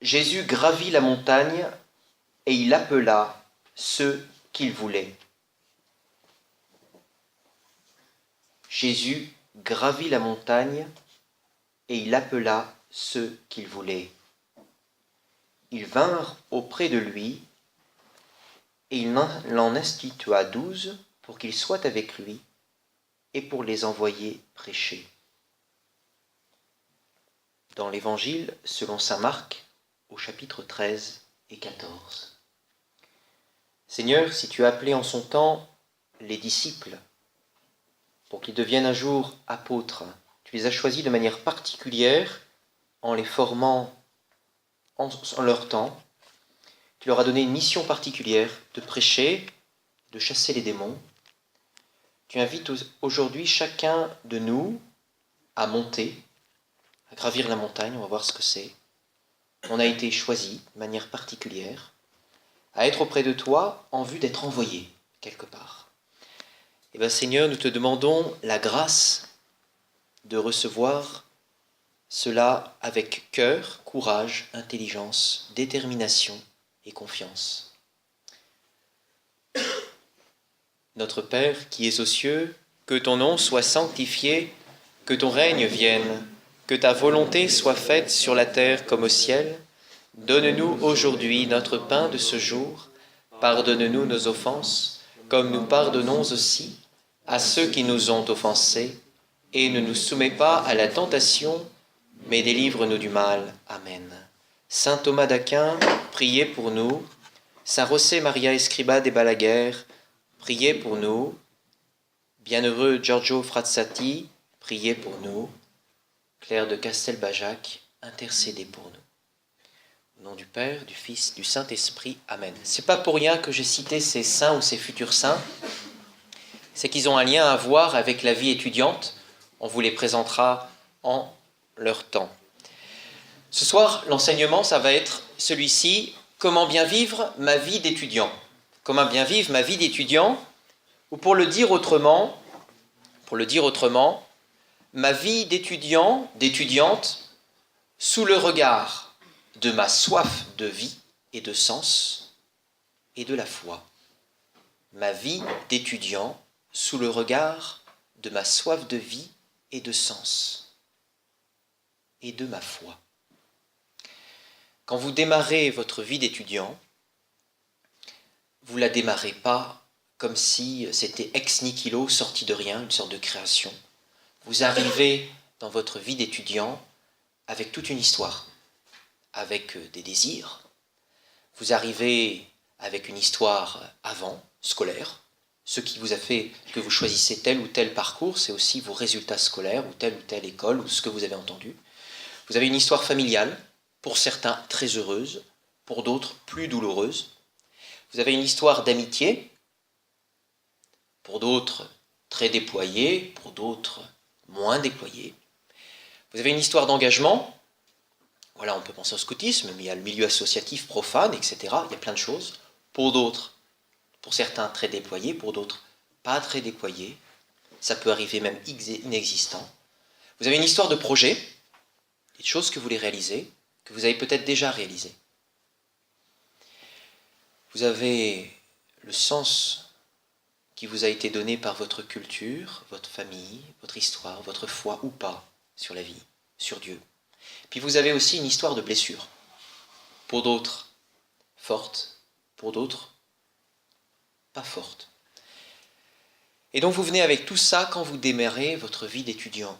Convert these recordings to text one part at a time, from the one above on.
Jésus gravit la montagne et il appela ceux qu'il voulait. Jésus gravit la montagne et il appela ceux qu'il voulait. Ils vinrent auprès de lui et il l'en institua 12 pour qu'ils soient avec lui et pour les envoyer prêcher. Dans l'Évangile selon saint Marc, au chapitre 13 et 14. Seigneur, si tu as appelé en son temps les disciples pour qu'ils deviennent un jour apôtres, tu les as choisis de manière particulière en les formant en leur temps. Tu leur as donné une mission particulière de prêcher, de chasser les démons. Tu invites aujourd'hui chacun de nous à monter, à gravir la montagne, on va voir ce que c'est. On a été choisi de manière particulière à être auprès de toi en vue d'être envoyé quelque part. Eh bien Seigneur, nous te demandons la grâce de recevoir cela avec cœur, courage, intelligence, détermination et confiance. Notre Père qui es aux cieux, que ton nom soit sanctifié, que ton règne vienne, que ta volonté soit faite sur la terre comme au ciel. Donne-nous aujourd'hui notre pain de ce jour. Pardonne-nous nos offenses, comme nous pardonnons aussi à ceux qui nous ont offensés. Et ne nous soumets pas à la tentation, mais délivre-nous du mal. Amen. Saint Thomas d'Aquin, priez pour nous. Saint José Maria Escribá de Balaguer, priez pour nous. Bienheureux Giorgio Frazzati, priez pour nous. Claire de Castelbajac, intercédez pour nous. Au nom du Père, du Fils, du Saint-Esprit. Amen. C'est pas pour rien que j'ai cité ces saints ou ces futurs saints. C'est qu'ils ont un lien à voir avec la vie étudiante. On vous les présentera en leur temps. Ce soir, l'enseignement, ça va être celui-ci. Comment bien vivre ma vie d'étudiant? Comment bien vivre ma vie d'étudiant? Ou pour le dire autrement, ma vie d'étudiant, d'étudiante, sous le regard de ma soif de vie et de sens et de la foi. Ma vie d'étudiant sous le regard de ma soif de vie et de sens et de ma foi. Quand vous démarrez votre vie d'étudiant, vous ne la démarrez pas comme si c'était ex nihilo, sorti de rien, une sorte de création. Vous arrivez dans votre vie d'étudiant avec toute une histoire, avec des désirs. Vous arrivez avec une histoire avant, scolaire. Ce qui vous a fait que vous choisissez tel ou tel parcours, c'est aussi vos résultats scolaires ou telle école ou ce que vous avez entendu. Vous avez une histoire familiale, pour certains très heureuse, pour d'autres plus douloureuse. Vous avez une histoire d'amitié, pour d'autres très déployée, pour d'autres moins déployée. Vous avez une histoire d'engagement. Voilà, on peut penser au scoutisme, mais il y a le milieu associatif profane, etc. Il y a plein de choses. Pour d'autres, pour certains très déployés, pour d'autres pas très déployés. Ça peut arriver même inexistant. Vous avez une histoire de projet, des choses que vous voulez réaliser, que vous avez peut-être déjà réalisées. Vous avez le sens qui vous a été donné par votre culture, votre famille, votre histoire, votre foi ou pas sur la vie, sur Dieu. Puis vous avez aussi une histoire de blessure. Pour d'autres, forte, pour d'autres, pas forte. Et donc vous venez avec tout ça quand vous démarrez votre vie d'étudiant.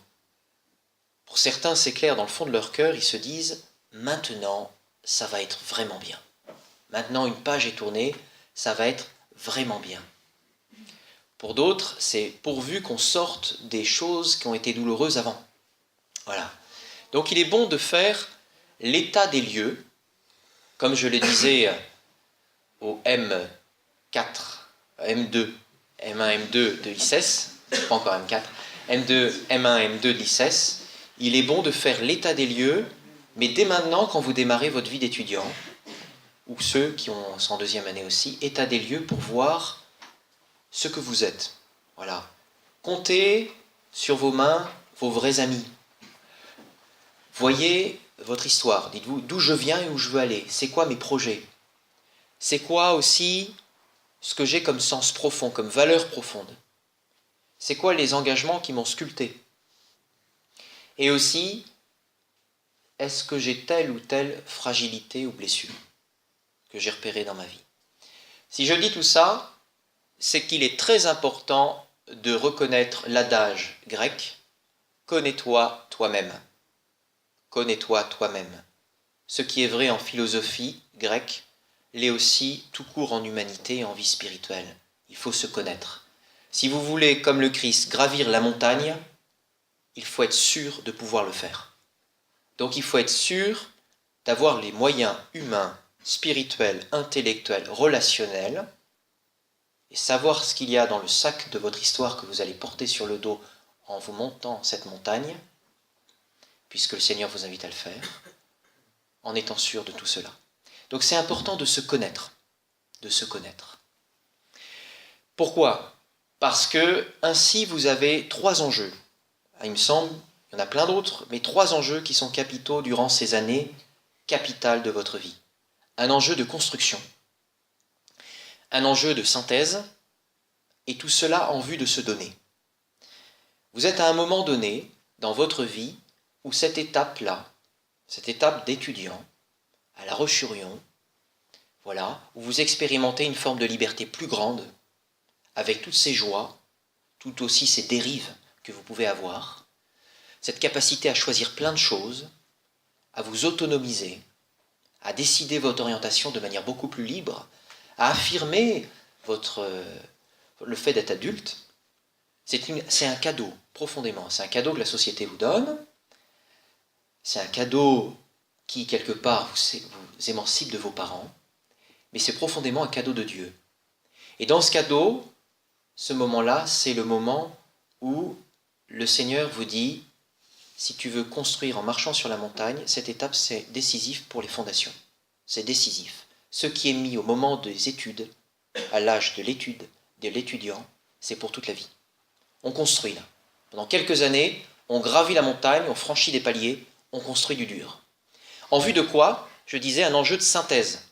Pour certains, c'est clair, dans le fond de leur cœur, ils se disent « Maintenant, ça va être vraiment bien. Maintenant, une page est tournée, ça va être vraiment bien. » Pour d'autres, c'est pourvu qu'on sorte des choses qui ont été douloureuses avant. Voilà. Donc il est bon de faire l'état des lieux, comme je le disais au M4, M2, M1, M2 de l'ICES, pas encore M4, M2, M1, M2 de l'ICES. Il est bon de faire l'état des lieux, mais dès maintenant, quand vous démarrez votre vie d'étudiant, ou ceux qui sont en deuxième année aussi, état des lieux pour voir ce que vous êtes. Voilà. Comptez sur vos mains vos vrais amis. Voyez votre histoire. Dites-vous d'où je viens et où je veux aller. C'est quoi mes projets? C'est quoi aussi ce que j'ai comme sens profond, comme valeur profonde? C'est quoi les engagements qui m'ont sculpté? Et aussi, est-ce que j'ai telle ou telle fragilité ou blessure que j'ai repérée dans ma vie? Si je dis tout ça, c'est qu'il est très important de reconnaître l'adage grec « connais-toi toi-même ». Connais-toi toi-même. Ce qui est vrai en philosophie grecque l'est aussi tout court en humanité et en vie spirituelle. Il faut se connaître. Si vous voulez, comme le Christ, gravir la montagne, il faut être sûr de pouvoir le faire. Donc il faut être sûr d'avoir les moyens humains, spirituels, intellectuels, relationnels, et savoir ce qu'il y a dans le sac de votre histoire que vous allez porter sur le dos en vous montant cette montagne, puisque le Seigneur vous invite à le faire, en étant sûr de tout cela. Donc c'est important de se connaître, de se connaître. Pourquoi? Parce que ainsi vous avez 3 enjeux. Il me semble, il y en a plein d'autres, mais 3 enjeux qui sont capitaux durant ces années capitales de votre vie. Un enjeu de construction, un enjeu de synthèse, et tout cela en vue de se donner. Vous êtes à un moment donné dans votre vie où cette étape-là, cette étape d'étudiant, à La Roche-sur-Yon, voilà, où vous expérimentez une forme de liberté plus grande, avec toutes ces joies, tout aussi ces dérives que vous pouvez avoir, cette capacité à choisir plein de choses, à vous autonomiser, à décider votre orientation de manière beaucoup plus libre, à affirmer le fait d'être adulte, c'est un cadeau, profondément. C'est un cadeau que la société vous donne, c'est un cadeau qui, quelque part, vous émancipe de vos parents, mais c'est profondément un cadeau de Dieu. Et dans ce cadeau, ce moment-là, c'est le moment où le Seigneur vous dit, si tu veux construire en marchant sur la montagne, cette étape, c'est décisif pour les fondations. C'est décisif. Ce qui est mis au moment des études, à l'âge de l'étude, de l'étudiant, c'est pour toute la vie. On construit là. Pendant quelques années, on gravit la montagne, on franchit des paliers, on construit du dur. En vue de quoi? Je disais un enjeu de synthèse.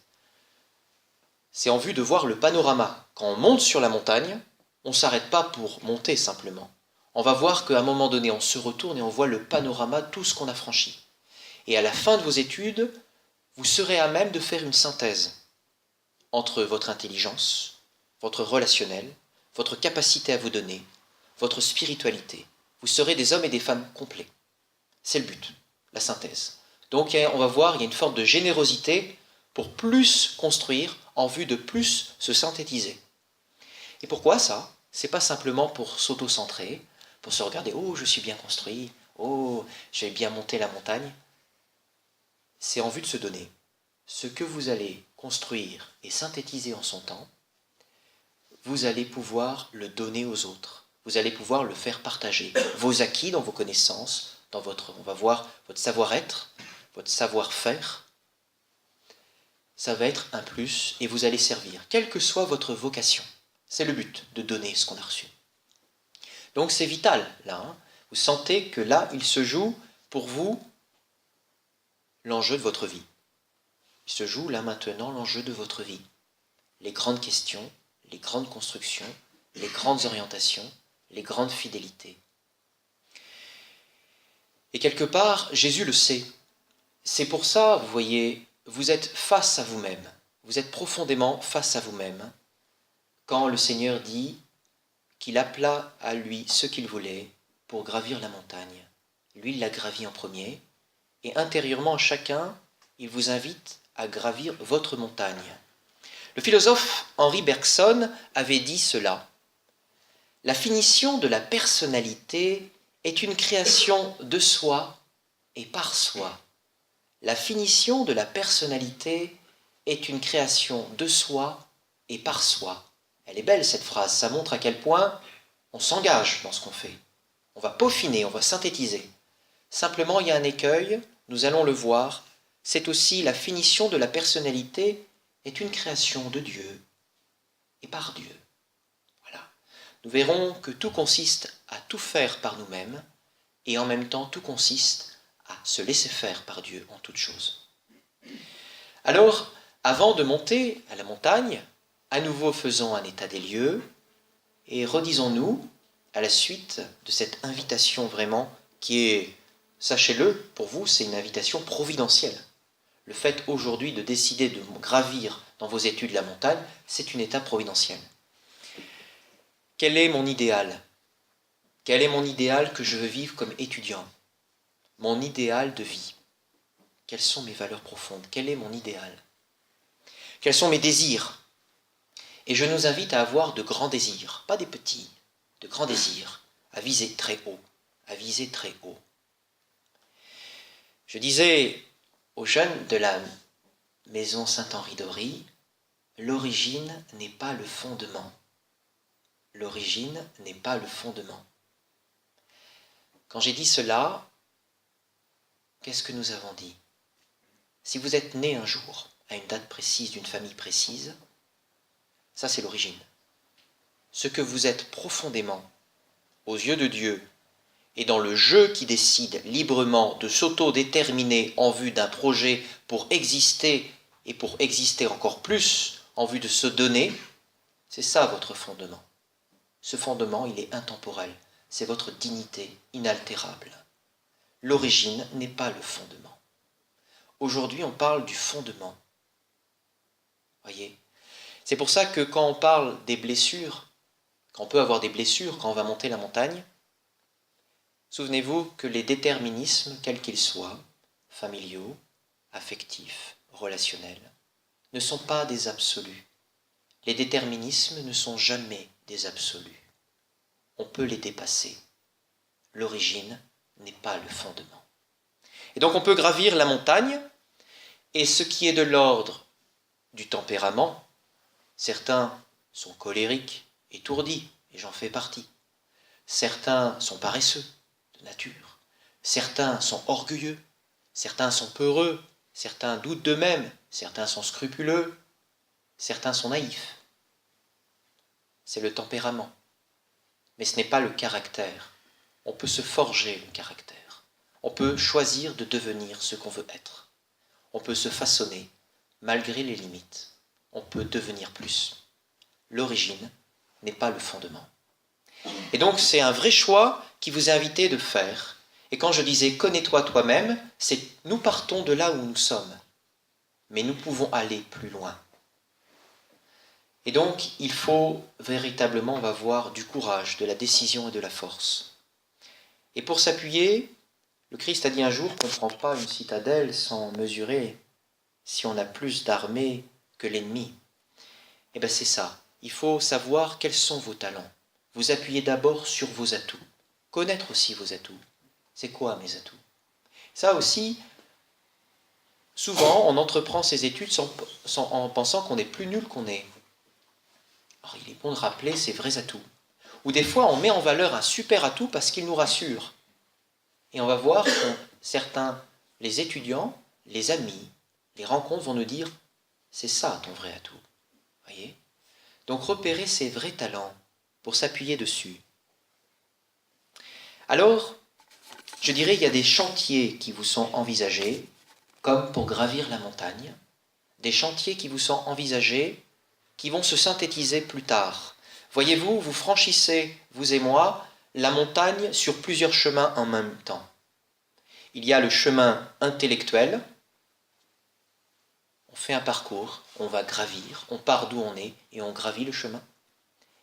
C'est en vue de voir le panorama. Quand on monte sur la montagne, on ne s'arrête pas pour monter simplement. On va voir qu'à un moment donné, on se retourne et on voit le panorama, tout ce qu'on a franchi. Et à la fin de vos études, vous serez à même de faire une synthèse entre votre intelligence, votre relationnel, votre capacité à vous donner, votre spiritualité. Vous serez des hommes et des femmes complets. C'est le but, la synthèse. Donc on va voir, il y a une forme de générosité pour plus construire en vue de plus se synthétiser. Et pourquoi ça? C'est pas simplement pour s'auto-centrer, pour se regarder, oh je suis bien construit, oh j'ai bien monté la montagne. C'est en vue de se donner. Ce que vous allez construire et synthétiser en son temps, vous allez pouvoir le donner aux autres. Vous allez pouvoir le faire partager. Vos acquis dans vos connaissances, on va voir votre savoir-être, votre savoir-faire, ça va être un plus et vous allez servir, quelle que soit votre vocation. C'est le but, de donner ce qu'on a reçu. Donc c'est vital, là. Vous sentez que là, il se joue pour vous l'enjeu de votre vie. Il se joue là maintenant l'enjeu de votre vie. Les grandes questions, les grandes constructions, les grandes orientations, les grandes fidélités. Et quelque part, Jésus le sait. C'est pour ça, vous voyez, vous êtes face à vous-même. Vous êtes profondément face à vous-même quand le Seigneur dit qu'il appela à lui ce qu'il voulait pour gravir la montagne. Lui, il l'a gravi en premier, et intérieurement à chacun, il vous invite à gravir votre montagne. Le philosophe Henri Bergson avait dit cela. La finition de la personnalité est une création de soi et par soi. La finition de la personnalité est une création de soi et par soi. Elle est belle cette phrase, ça montre à quel point on s'engage dans ce qu'on fait. On va peaufiner, on va synthétiser. Simplement, il y a un écueil, nous allons le voir, c'est aussi la finition de la personnalité est une création de Dieu et par Dieu. Voilà. Nous verrons que tout consiste à tout faire par nous-mêmes et en même temps tout consiste à se laisser faire par Dieu en toutes choses. Alors, avant de monter à la montagne, à nouveau faisons un état des lieux et redisons-nous, à la suite de cette invitation vraiment qui est, sachez-le, pour vous, c'est une invitation providentielle. Le fait aujourd'hui de décider de gravir dans vos études la montagne, c'est une étape providentielle. Quel est mon idéal ? Quel est mon idéal que je veux vivre comme étudiant ? Mon idéal de vie. Quelles sont mes valeurs profondes ? Quel est mon idéal ? Quels sont mes désirs ? Et je nous invite à avoir de grands désirs, pas des petits, de grands désirs, à viser très haut, à viser très haut. Je disais aux jeunes de la maison Saint-Henri d'Aury, l'origine n'est pas le fondement. L'origine n'est pas le fondement. Quand j'ai dit cela, qu'est-ce que nous avons dit ? Si vous êtes né un jour, à une date précise, d'une famille précise, ça c'est l'origine. Ce que vous êtes profondément, aux yeux de Dieu, et dans le jeu qui décide librement de s'auto-déterminer en vue d'un projet pour exister, et pour exister encore plus, en vue de se donner, c'est ça votre fondement. Ce fondement, il est intemporel, c'est votre dignité inaltérable. L'origine n'est pas le fondement. Aujourd'hui, on parle du fondement. Voyez ? C'est pour ça que quand on parle des blessures, quand on peut avoir des blessures quand on va monter la montagne, souvenez-vous que les déterminismes, quels qu'ils soient, familiaux, affectifs, relationnels, ne sont pas des absolus. Les déterminismes ne sont jamais des absolus. On peut les dépasser. L'origine n'est pas le fondement. Et donc on peut gravir la montagne, et ce qui est de l'ordre du tempérament, certains sont colériques, étourdis, et j'en fais partie. Certains sont paresseux de nature. Certains sont orgueilleux. Certains sont peureux. Certains doutent d'eux-mêmes. Certains sont scrupuleux. Certains sont naïfs. C'est le tempérament. Mais ce n'est pas le caractère. On peut se forger le caractère. On peut choisir de devenir ce qu'on veut être. On peut se façonner malgré les limites. On peut devenir plus. L'origine n'est pas le fondement. Et donc c'est un vrai choix qui vous est invité de faire. Et quand je disais « connais-toi toi-même », c'est nous partons de là où nous sommes. Mais nous pouvons aller plus loin. Et donc il faut véritablement, on va voir, du courage, de la décision et de la force. Et pour s'appuyer, le Christ a dit un jour qu'on ne prend pas une citadelle sans mesurer si on a plus d'armée que l'ennemi. Et bien c'est ça, il faut savoir quels sont vos talents. Vous appuyez d'abord sur vos atouts. Connaître aussi vos atouts. C'est quoi mes atouts ? Ça aussi, souvent on entreprend ses études en pensant qu'on est plus nul qu'on est. Alors il est bon de rappeler ses vrais atouts. Ou des fois on met en valeur un super atout parce qu'il nous rassure. Et on va voir que certains, les étudiants, les amis, les rencontres vont nous dire « c'est ça ton vrai atout ». Voyez ? Donc repérer ses vrais talents pour s'appuyer dessus. Alors, je dirais il y a des chantiers qui vous sont envisagés, comme pour gravir la montagne, des chantiers qui vous sont envisagés, qui vont se synthétiser plus tard. Voyez-vous, vous franchissez, vous et moi, la montagne sur plusieurs chemins en même temps. Il y a le chemin intellectuel, on fait un parcours, on va gravir, on part d'où on est et on gravit le chemin.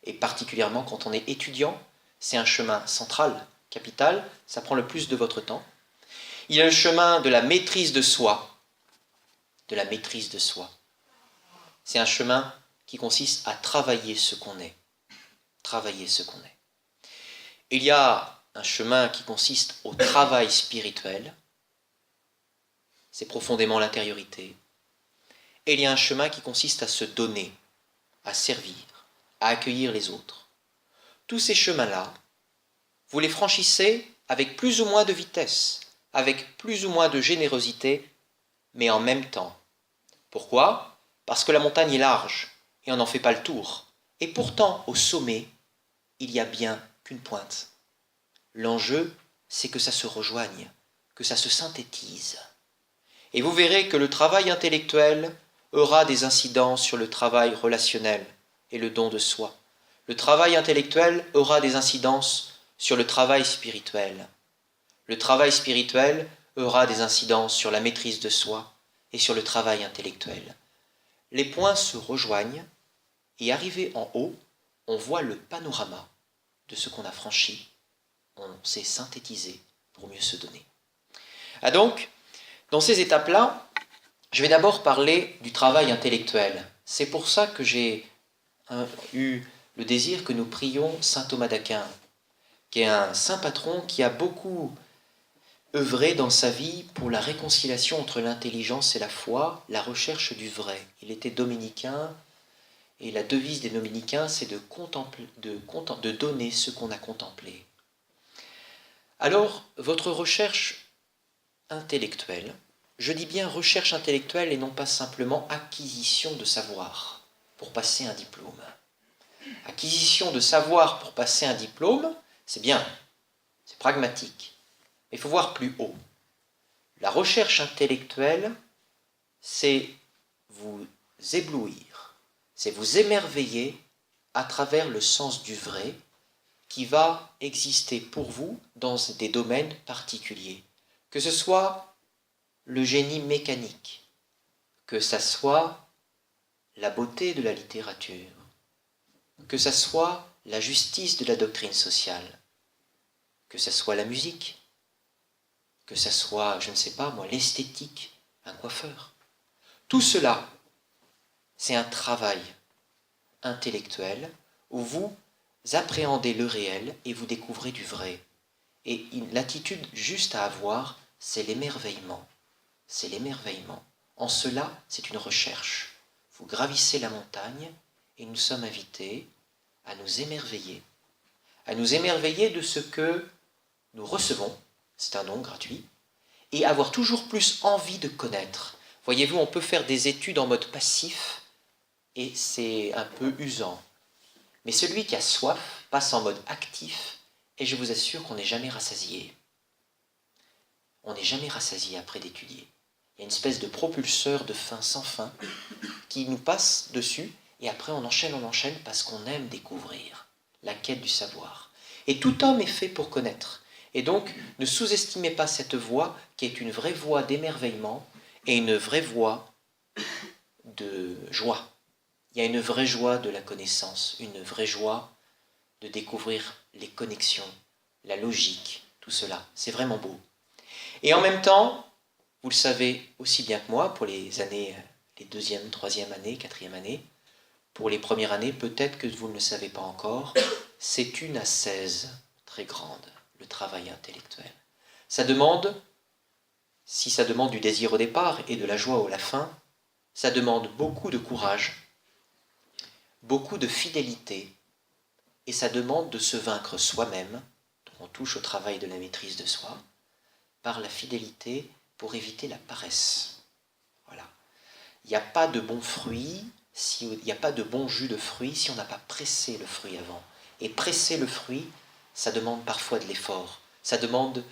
Et particulièrement quand on est étudiant, c'est un chemin central, capital, ça prend le plus de votre temps. Il y a le chemin de la maîtrise de soi, de la maîtrise de soi. C'est un chemin qui consiste à travailler ce qu'on est, travailler ce qu'on est. Il y a un chemin qui consiste au travail spirituel, c'est profondément l'intériorité. Et il y a un chemin qui consiste à se donner, à servir, à accueillir les autres. Tous ces chemins-là, vous les franchissez avec plus ou moins de vitesse, avec plus ou moins de générosité, mais en même temps. Pourquoi ? Parce que la montagne est large et on n'en fait pas le tour. Et pourtant, au sommet, il n'y a bien qu'une pointe. L'enjeu, c'est que ça se rejoigne, que ça se synthétise. Et vous verrez que le travail intellectuel aura des incidences sur le travail relationnel et le don de soi. Le travail intellectuel aura des incidences sur le travail spirituel. Le travail spirituel aura des incidences sur la maîtrise de soi et sur le travail intellectuel. Les points se rejoignent et arrivé en haut, on voit le panorama de ce qu'on a franchi. On s'est synthétisé pour mieux se donner. Ah donc, dans ces étapes-là, je vais d'abord parler du travail intellectuel. C'est pour ça que j'ai eu le désir que nous prions saint Thomas d'Aquin, qui est un saint patron qui a beaucoup œuvré dans sa vie pour la réconciliation entre l'intelligence et la foi, la recherche du vrai. Il était dominicain, et la devise des dominicains, c'est de donner ce qu'on a contemplé. Alors, votre recherche intellectuelle, je dis bien recherche intellectuelle et non pas simplement acquisition de savoir pour passer un diplôme. Acquisition de savoir pour passer un diplôme, c'est bien, c'est pragmatique, mais il faut voir plus haut. La recherche intellectuelle, c'est vous éblouir, c'est vous émerveiller à travers le sens du vrai qui va exister pour vous dans des domaines particuliers, que ce soit le génie mécanique, que ça soit la beauté de la littérature, que ça soit la justice de la doctrine sociale, que ça soit la musique, que ça soit, je ne sais pas moi, l'esthétique, un coiffeur. Tout cela, c'est un travail intellectuel où vous appréhendez le réel et vous découvrez du vrai. Et l'attitude juste à avoir, c'est l'émerveillement. C'est l'émerveillement. En cela, c'est une recherche. Vous gravissez la montagne et nous sommes invités à nous émerveiller de ce que nous recevons, c'est un don gratuit, et avoir toujours plus envie de connaître. Voyez-vous, on peut faire des études en mode passif, et c'est un peu usant. Mais celui qui a soif passe en mode actif, et je vous assure qu'on n'est jamais rassasié. On n'est jamais rassasié après d'étudier. Il y a une espèce de propulseur de faim sans fin qui nous passe dessus, et après on enchaîne parce qu'on aime découvrir la quête du savoir. Et tout homme est fait pour connaître. Et donc, ne sous-estimez pas cette voie qui est une vraie voie d'émerveillement et une vraie voie de joie. Il y a une vraie joie de la connaissance, une vraie joie de découvrir les connexions, la logique, tout cela. C'est vraiment beau. Et en même temps, vous le savez aussi bien que moi, pour les années, les deuxième, troisième année, quatrième année, pour les premières années, peut-être que vous ne le savez pas encore, c'est une ascèse très grande, le travail intellectuel. Ça demande, si ça demande du désir au départ et de la joie à la fin, ça demande beaucoup de courage, beaucoup de fidélité, et ça demande de se vaincre soi-même, donc on touche au travail de la maîtrise de soi, par la fidélité pour éviter la paresse. Voilà. Il n'y a pas de bon fruit, il n'y a pas de bon jus de fruit si on n'a pas pressé le fruit avant. Et presser le fruit, ça demande parfois de l'effort. Ça demande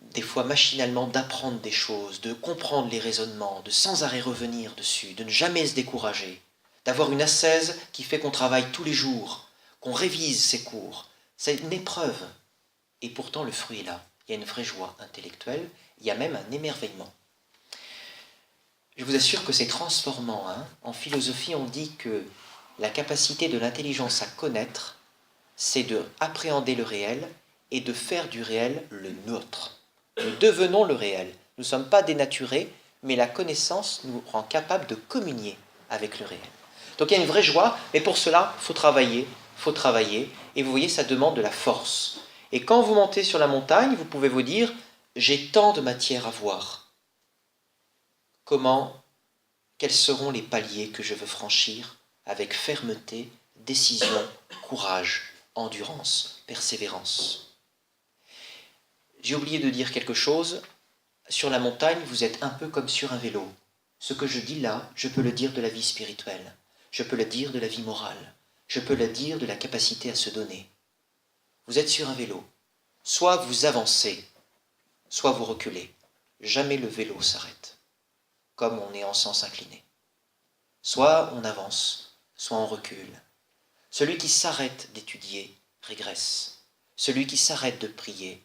des fois machinalement d'apprendre des choses, de comprendre les raisonnements, de sans arrêt revenir dessus, de ne jamais se décourager, d'avoir une ascèse qui fait qu'on travaille tous les jours, qu'on révise ses cours. C'est une épreuve. Et pourtant le fruit est là. Il y a une vraie joie intellectuelle, il y a même un émerveillement. Je vous assure que c'est transformant. En philosophie, on dit que la capacité de l'intelligence à connaître, c'est de appréhender le réel et de faire du réel le nôtre. Nous devenons le réel. Nous ne sommes pas dénaturés, mais la connaissance nous rend capables de communier avec le réel. Donc il y a une vraie joie, mais pour cela, il faut travailler, et vous voyez, ça demande de la force. Et quand vous montez sur la montagne, vous pouvez vous dire, j'ai tant de matière à voir. Quels seront les paliers que je veux franchir avec fermeté, décision, courage, endurance, persévérance. J'ai oublié de dire quelque chose. Sur la montagne, vous êtes un peu comme sur un vélo. Ce que je dis là, je peux le dire de la vie spirituelle. Je peux le dire de la vie morale. Je peux le dire de la capacité à se donner. Vous êtes sur un vélo. Soit vous avancez soit vous reculez. Jamais le vélo s'arrête, comme on est en sens incliné. Soit on avance, soit on recule. Celui qui s'arrête d'étudier régresse. Celui qui s'arrête de prier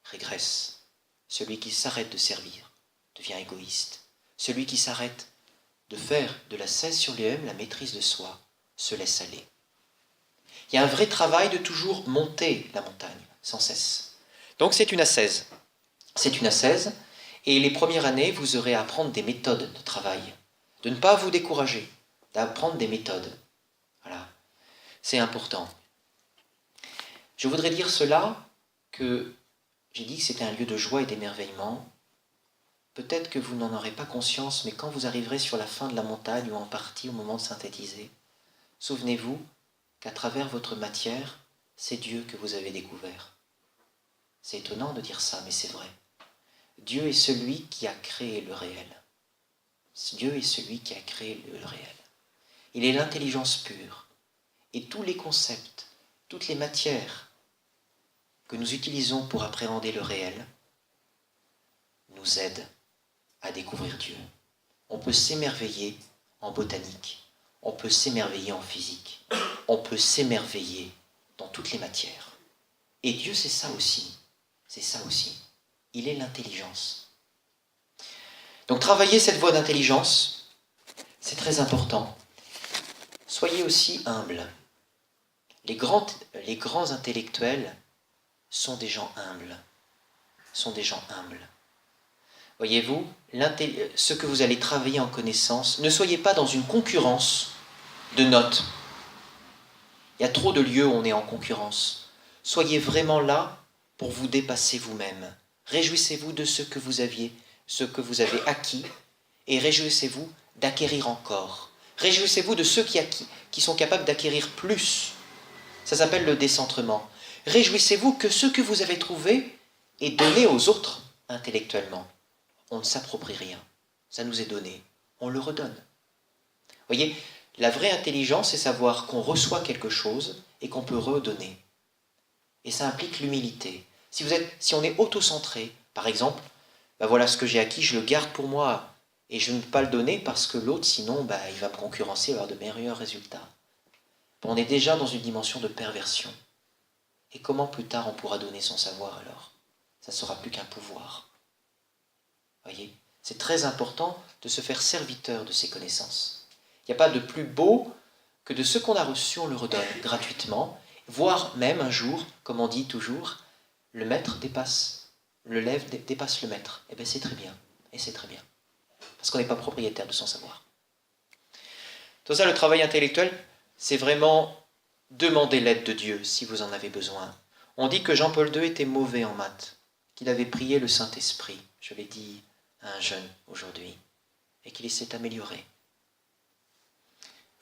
régresse. Celui qui s'arrête de servir devient égoïste. Celui qui s'arrête de faire de la cesse sur lui-même la maîtrise de soi se laisse aller. Il y a un vrai travail de toujours monter la montagne, sans cesse. Donc c'est une ascèse. C'est une ascèse, et les premières années, vous aurez à apprendre des méthodes de travail, de ne pas vous décourager, d'apprendre des méthodes. Voilà, c'est important. Je voudrais dire cela, que j'ai dit que c'était un lieu de joie et d'émerveillement. Peut-être que vous n'en aurez pas conscience, mais quand vous arriverez sur la fin de la montagne, ou en partie au moment de synthétiser, souvenez-vous qu'à travers votre matière, c'est Dieu que vous avez découvert. C'est étonnant de dire ça, mais c'est vrai. Dieu est celui qui a créé le réel. Dieu est celui qui a créé le réel. Il est l'intelligence pure. Et tous les concepts, toutes les matières que nous utilisons pour appréhender le réel nous aident à découvrir Dieu. On peut s'émerveiller en botanique, on peut s'émerveiller en physique, on peut s'émerveiller dans toutes les matières. Et Dieu, c'est ça aussi. C'est ça aussi. Il est l'intelligence. Donc travailler cette voie d'intelligence, c'est très important. Soyez aussi humbles. Les grands intellectuels sont des gens humbles. Sont des gens humbles. Voyez-vous, ce que vous allez travailler en connaissance, ne soyez pas dans une concurrence de notes. Il y a trop de lieux où on est en concurrence. Soyez vraiment là pour vous dépasser vous-même. Réjouissez-vous de ce que vous avez acquis, et réjouissez-vous d'acquérir encore. Réjouissez-vous de ceux qui sont capables d'acquérir plus. Ça s'appelle le décentrement. Réjouissez-vous que ce que vous avez trouvé est donné aux autres intellectuellement. On ne s'approprie rien. Ça nous est donné. On le redonne. Voyez, la vraie intelligence, c'est savoir qu'on reçoit quelque chose et qu'on peut redonner. Et ça implique l'humilité. Si on est auto-centré, par exemple, voilà ce que j'ai acquis, je le garde pour moi et je ne peux pas le donner parce que l'autre, sinon, il va me concurrencer et avoir de meilleurs résultats. On est déjà dans une dimension de perversion. Et comment plus tard on pourra donner son savoir alors? Ça ne sera plus qu'un pouvoir. Voyez, c'est très important de se faire serviteur de ces connaissances. Il n'y a pas de plus beau que de ce qu'on a reçu, on le redonne gratuitement, voire même un jour, comme on dit toujours, le maître dépasse, l'élève dépasse le maître. Eh bien c'est très bien, et c'est très bien, parce qu'on n'est pas propriétaire de son savoir. Tout ça, le travail intellectuel, c'est vraiment demander l'aide de Dieu si vous en avez besoin. On dit que Jean-Paul II était mauvais en maths, qu'il avait prié le Saint-Esprit, je l'ai dit à un jeune aujourd'hui, et qu'il s'est amélioré.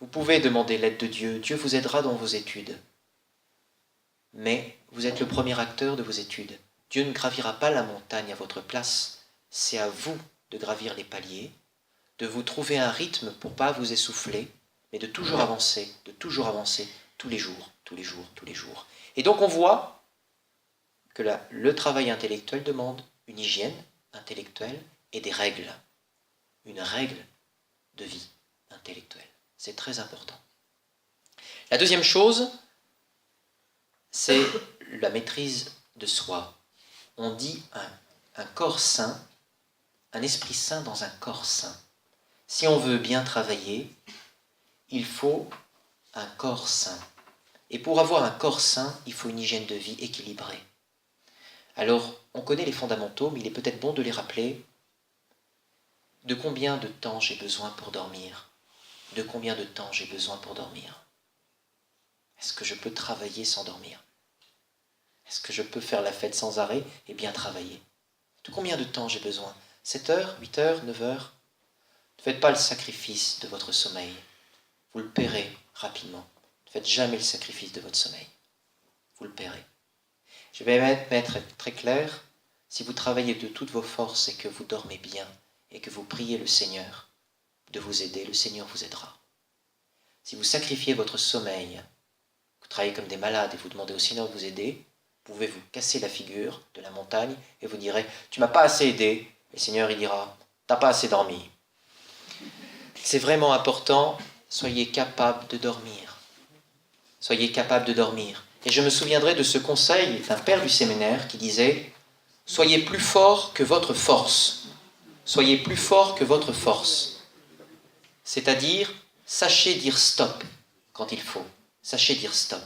Vous pouvez demander l'aide de Dieu, Dieu vous aidera dans vos études. Mais vous êtes le premier acteur de vos études. Dieu ne gravira pas la montagne à votre place, c'est à vous de gravir les paliers, de vous trouver un rythme pour ne pas vous essouffler, mais de toujours avancer tous les jours, tous les jours, tous les jours. Et donc on voit que le travail intellectuel demande une hygiène intellectuelle et des règles. Une règle de vie intellectuelle. C'est très important. La deuxième chose, c'est la maîtrise de soi. On dit un corps sain, un esprit sain dans un corps sain. Si on veut bien travailler, il faut un corps sain. Et pour avoir un corps sain, il faut une hygiène de vie équilibrée. Alors, on connaît les fondamentaux, mais il est peut-être bon de les rappeler. De combien de temps j'ai besoin pour dormir? De combien de temps j'ai besoin pour dormir? Est-ce que je peux travailler sans dormir? Est-ce que je peux faire la fête sans arrêt et bien travailler? De combien de temps j'ai besoin? 7 heures, 8 heures, 9 heures? Ne faites pas le sacrifice de votre sommeil. Vous le paierez rapidement. Ne faites jamais le sacrifice de votre sommeil. Vous le paierez. Je vais être très clair. Si vous travaillez de toutes vos forces et que vous dormez bien et que vous priez le Seigneur de vous aider, le Seigneur vous aidera. Si vous sacrifiez votre sommeil, vous travaillez comme des malades et vous demandez au Seigneur de vous aider, pouvez vous casser la figure de la montagne et vous direz « Tu m'as pas assez aidé ». Et le Seigneur, il dira « T'as pas assez dormi ». C'est vraiment important, soyez capable de dormir. Soyez capable de dormir. Et je me souviendrai de ce conseil d'un père du séminaire qui disait « Soyez plus fort que votre force. Soyez plus fort que votre force. » C'est-à-dire, sachez dire stop quand il faut. Sachez dire stop.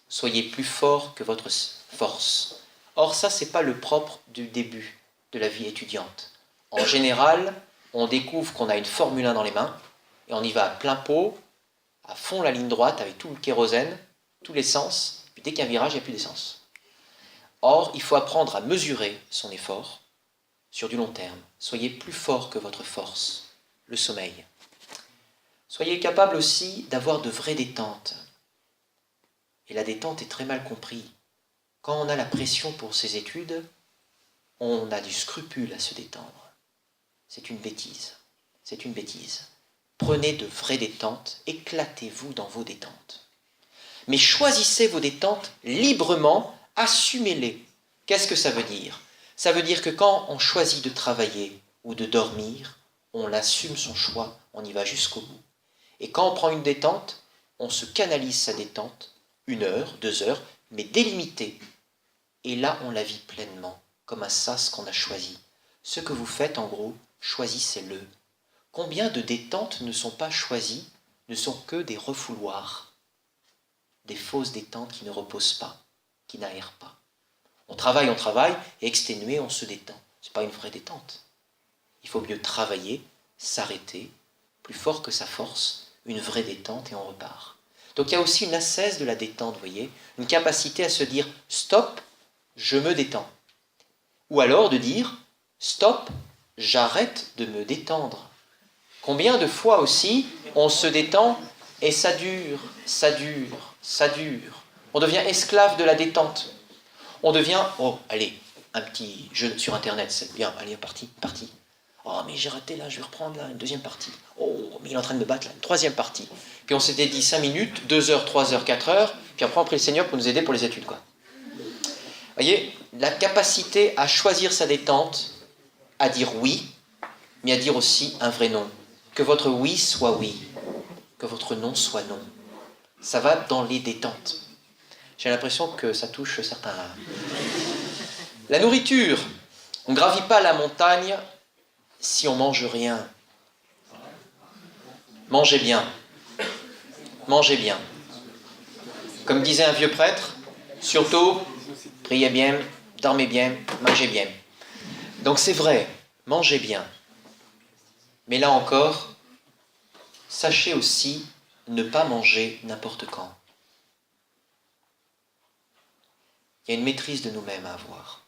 Soyez plus fort que votre force. Or, ça, ce n'est pas le propre du début de la vie étudiante. En général, on découvre qu'on a une Formule 1 dans les mains et on y va à plein pot, à fond la ligne droite avec tout le kérosène, tout l'essence, puis dès qu'il y a un virage, il n'y a plus d'essence. Or, il faut apprendre à mesurer son effort sur du long terme. Soyez plus fort que votre force, le sommeil. Soyez capable aussi d'avoir de vraies détentes. Et la détente est très mal comprise. Quand on a la pression pour ses études, on a du scrupule à se détendre. C'est une bêtise. C'est une bêtise. Prenez de vraies détentes, éclatez-vous dans vos détentes. Mais choisissez vos détentes librement, assumez-les. Qu'est-ce que ça veut dire? Ça veut dire que quand on choisit de travailler ou de dormir, on assume son choix, on y va jusqu'au bout. Et quand on prend une détente, on se canalise sa détente, 1 heure, 2 heures, mais délimitée. Et là, on la vit pleinement, comme un sas qu'on a choisi. Ce que vous faites, en gros, choisissez-le. Combien de détentes ne sont pas choisies, ne sont que des refouloirs, des fausses détentes qui ne reposent pas, qui n'aèrent pas. On travaille, et exténué, on se détend. Ce n'est pas une vraie détente. Il faut mieux travailler, s'arrêter, plus fort que sa force, une vraie détente et on repart. Donc il y a aussi une ascèse de la détente, vous voyez, une capacité à se dire « stop, je me détends ». Ou alors de dire « stop, j'arrête de me détendre ». Combien de fois aussi on se détend et ça dure, ça dure, ça dure. On devient esclave de la détente. On devient « oh, allez, un petit jeu sur Internet, c'est bien, allez, parti. Oh, mais j'ai raté là, je vais reprendre là, une deuxième partie. Oh, mais il est en train de me battre là, une troisième partie. » Puis on s'était dit 5 minutes, 2 heures, 3 heures, 4 heures, puis après on prie le Seigneur pour nous aider pour les études, quoi. Vous voyez, la capacité à choisir sa détente, à dire oui, mais à dire aussi un vrai non. Que votre oui soit oui, que votre non soit non. Ça va dans les détentes. J'ai l'impression que ça touche certains. La nourriture. On ne gravit pas la montagne si on mange rien. Mangez bien. Mangez bien. Comme disait un vieux prêtre, surtout, priez bien, dormez bien, mangez bien. Donc c'est vrai, mangez bien. Mais là encore, sachez aussi ne pas manger n'importe quand. Il y a une maîtrise de nous-mêmes à avoir.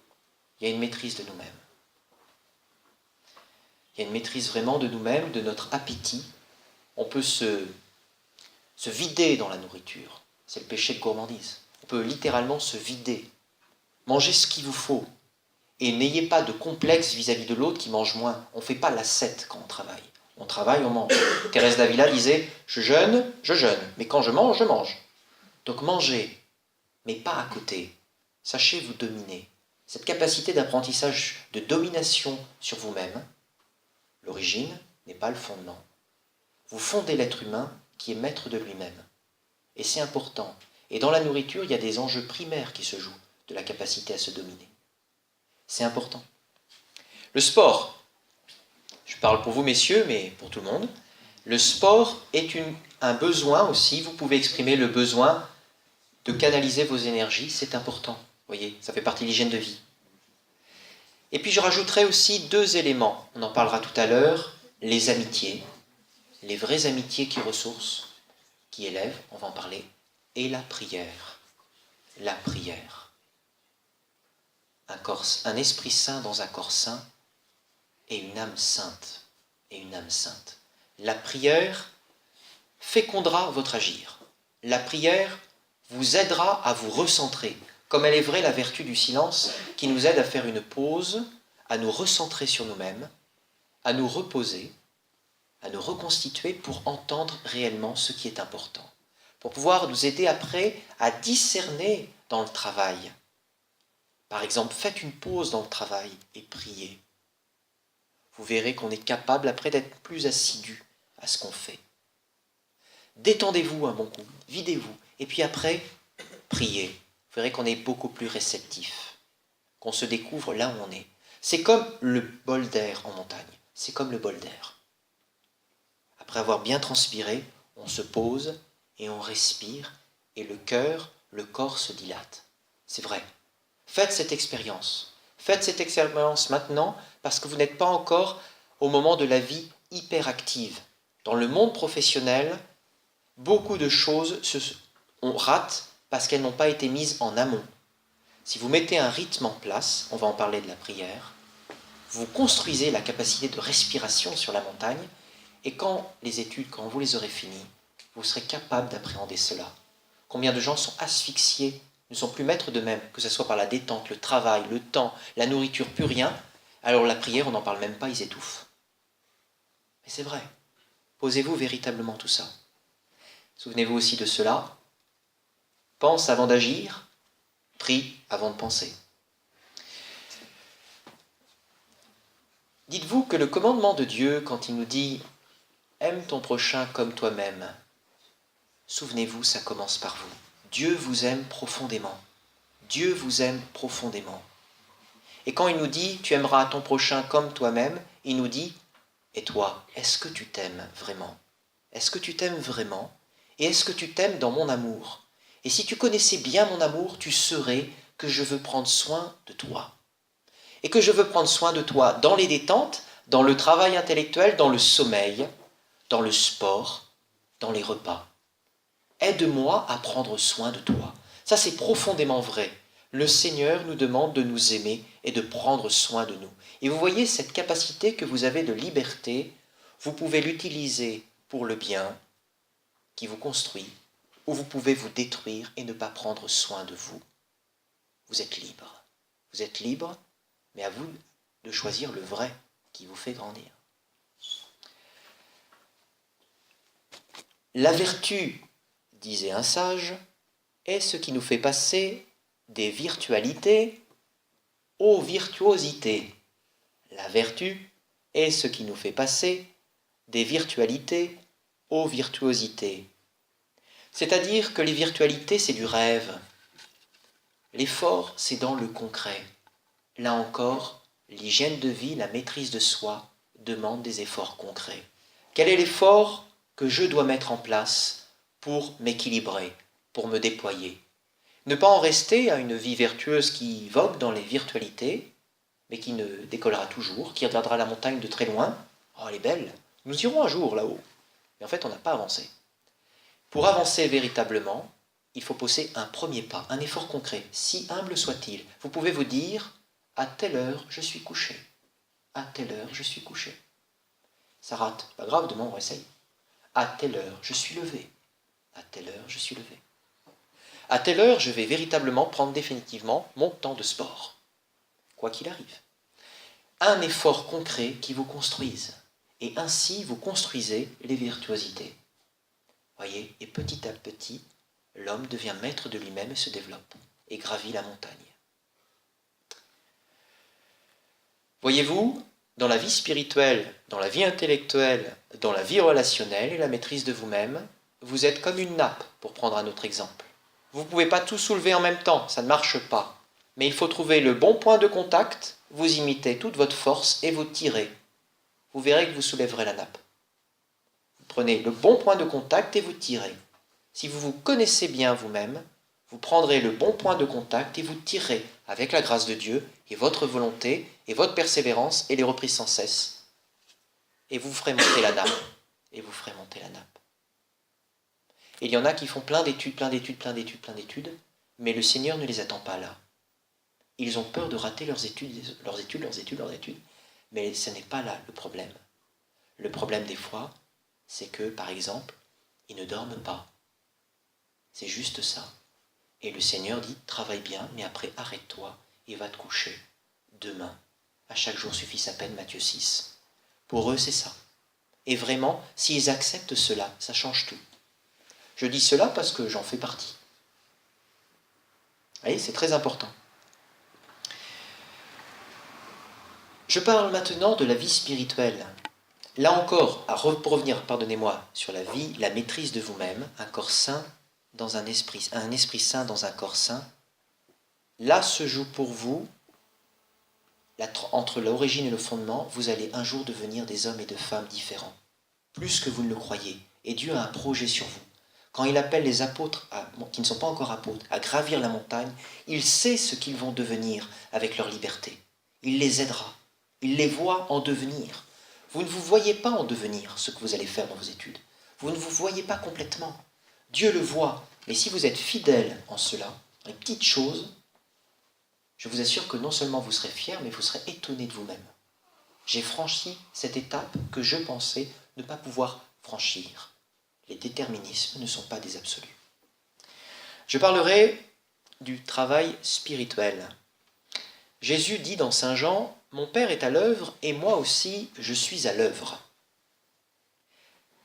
Il y a une maîtrise de nous-mêmes. Il y a une maîtrise vraiment de nous-mêmes, de notre appétit. On peut se vider dans la nourriture. C'est le péché de gourmandise. On peut littéralement se vider. Mangez ce qu'il vous faut. Et n'ayez pas de complexe vis-à-vis de l'autre qui mange moins. On ne fait pas l'ascète quand on travaille. On travaille, on mange. Thérèse d'Avila disait « je jeûne, mais quand je mange, je mange ». Donc mangez, mais pas à côté. Sachez vous dominer. Cette capacité d'apprentissage, de domination sur vous-même, l'origine n'est pas le fondement. Vous fondez l'être humain qui est maître de lui-même. Et c'est important. Et dans la nourriture, il y a des enjeux primaires qui se jouent de la capacité à se dominer. C'est important. Le sport, je parle pour vous messieurs, mais pour tout le monde, le sport est un besoin aussi, vous pouvez exprimer le besoin de canaliser vos énergies, c'est important. Vous voyez, ça fait partie de l'hygiène de vie. Et puis je rajouterai aussi 2 éléments, on en parlera tout à l'heure, les amitiés, les vraies amitiés qui ressourcent, qui élèvent, on va en parler, et la prière. La prière. Un esprit saint dans un corps saint et une âme sainte. Et une âme sainte. La prière fécondera votre agir. La prière vous aidera à vous recentrer. Comme elle est vraie la vertu du silence qui nous aide à faire une pause, à nous recentrer sur nous-mêmes, à nous reposer, à nous reconstituer pour entendre réellement ce qui est important. Pour pouvoir nous aider après à discerner dans le travail Par exemple, faites une pause dans le travail et priez. Vous verrez qu'on est capable après d'être plus assidu à ce qu'on fait. Détendez-vous un bon coup, videz-vous, et puis après, priez. Vous verrez qu'on est beaucoup plus réceptif, qu'on se découvre là où on est. C'est comme le bol d'air en montagne, c'est comme le bol d'air. Après avoir bien transpiré, on se pose et on respire, et le cœur, le corps se dilate. C'est vrai. Faites cette expérience. Faites cette expérience maintenant parce que vous n'êtes pas encore au moment de la vie hyperactive. Dans le monde professionnel, beaucoup de choses on rate parce qu'elles n'ont pas été mises en amont. Si vous mettez un rythme en place, on va en parler de la prière, vous construisez la capacité de respiration sur la montagne et quand vous les aurez finies, vous serez capable d'appréhender cela. Combien de gens sont asphyxiés, ne sont plus maîtres d'eux-mêmes, que ce soit par la détente, le travail, le temps, la nourriture, plus rien. Alors la prière, on n'en parle même pas, ils étouffent. Mais c'est vrai. Posez-vous véritablement tout ça. Souvenez-vous aussi de cela. Pense avant d'agir, prie avant de penser. Dites-vous que le commandement de Dieu, quand il nous dit « Aime ton prochain comme toi-même », souvenez-vous, ça commence par vous. Dieu vous aime profondément. Dieu vous aime profondément. Et quand il nous dit « Tu aimeras ton prochain comme toi-même », il nous dit « Et toi, est-ce que tu t'aimes vraiment ? Est-ce que tu t'aimes vraiment ? Et est-ce que tu t'aimes dans mon amour ? Et si tu connaissais bien mon amour, tu saurais que je veux prendre soin de toi. Et que je veux prendre soin de toi dans les détentes, dans le travail intellectuel, dans le sommeil, dans le sport, dans les repas. Aide-moi à prendre soin de toi. » Ça, c'est profondément vrai. Le Seigneur nous demande de nous aimer et de prendre soin de nous. Et vous voyez cette capacité que vous avez de liberté, vous pouvez l'utiliser pour le bien qui vous construit, ou vous pouvez vous détruire et ne pas prendre soin de vous. Vous êtes libre. Vous êtes libre, mais à vous de choisir le vrai qui vous fait grandir. La vertu, disait un sage, est ce qui nous fait passer des virtualités aux virtuosités. La vertu est ce qui nous fait passer des virtualités aux virtuosités. C'est-à-dire que les virtualités, c'est du rêve. L'effort, c'est dans le concret. Là encore, l'hygiène de vie, la maîtrise de soi, demande des efforts concrets. Quel est l'effort que je dois mettre en place pour m'équilibrer, pour me déployer ? Ne pas en rester à une vie vertueuse qui vogue dans les virtualités, mais qui ne décollera toujours, qui regardera la montagne de très loin. Oh, elle est belle, nous irons un jour là-haut. Mais en fait, on n'a pas avancé. Pour avancer véritablement, il faut poser un premier pas, un effort concret, si humble soit-il. Vous pouvez vous dire, à telle heure, je suis couché. À telle heure, je suis couché. Ça rate, pas grave, demain on réessaye. À telle heure, je suis levé. À telle heure, je suis levé. À telle heure, je vais véritablement prendre définitivement mon temps de sport, quoi qu'il arrive. Un effort concret qui vous construise, et ainsi vous construisez les virtuosités. Voyez, et petit à petit, l'homme devient maître de lui-même et se développe, et gravit la montagne. Voyez-vous, dans la vie spirituelle, dans la vie intellectuelle, dans la vie relationnelle et la maîtrise de vous-même, vous êtes comme une nappe, pour prendre un autre exemple. Vous ne pouvez pas tout soulever en même temps, ça ne marche pas. Mais il faut trouver le bon point de contact, vous imitez toute votre force et vous tirez. Vous verrez que vous soulèverez la nappe. Vous prenez le bon point de contact et vous tirez. Si vous vous connaissez bien vous-même, vous prendrez le bon point de contact et vous tirez avec la grâce de Dieu et votre volonté et votre persévérance et les reprises sans cesse. Et vous ferez monter la nappe. Et vous ferez monter la nappe. Et il y en a qui font plein d'études, mais le Seigneur ne les attend pas là. Ils ont peur de rater leurs études, mais ce n'est pas là le problème. Le problème des fois, c'est que, par exemple, ils ne dorment pas. C'est juste ça. Et le Seigneur dit, travaille bien, mais après arrête-toi et va te coucher. Demain, à chaque jour suffit sa peine, Matthieu 6. Pour eux, c'est ça. Et vraiment, s'ils acceptent cela, ça change tout. Je dis cela parce que j'en fais partie. Vous voyez, c'est très important. Je parle maintenant de la vie spirituelle. Là encore, pour revenir, pardonnez-moi, sur la vie, la maîtrise de vous-même, un corps sain dans un esprit sain dans un corps sain, là se joue pour vous, entre l'origine et le fondement, vous allez un jour devenir des hommes et de femmes différents, plus que vous ne le croyez. Et Dieu a un projet sur vous. Quand il appelle les apôtres, qui ne sont pas encore apôtres, à gravir la montagne, il sait ce qu'ils vont devenir avec leur liberté. Il les aidera. Il les voit en devenir. Vous ne vous voyez pas en devenir ce que vous allez faire dans vos études. Vous ne vous voyez pas complètement. Dieu le voit. Mais si vous êtes fidèle en cela, dans les petites choses, je vous assure que non seulement vous serez fiers, mais vous serez étonnés de vous-même. J'ai franchi cette étape que je pensais ne pas pouvoir franchir. Les déterminismes ne sont pas des absolus. Je parlerai du travail spirituel. Jésus dit dans Saint Jean, « Mon Père est à l'œuvre et moi aussi je suis à l'œuvre. »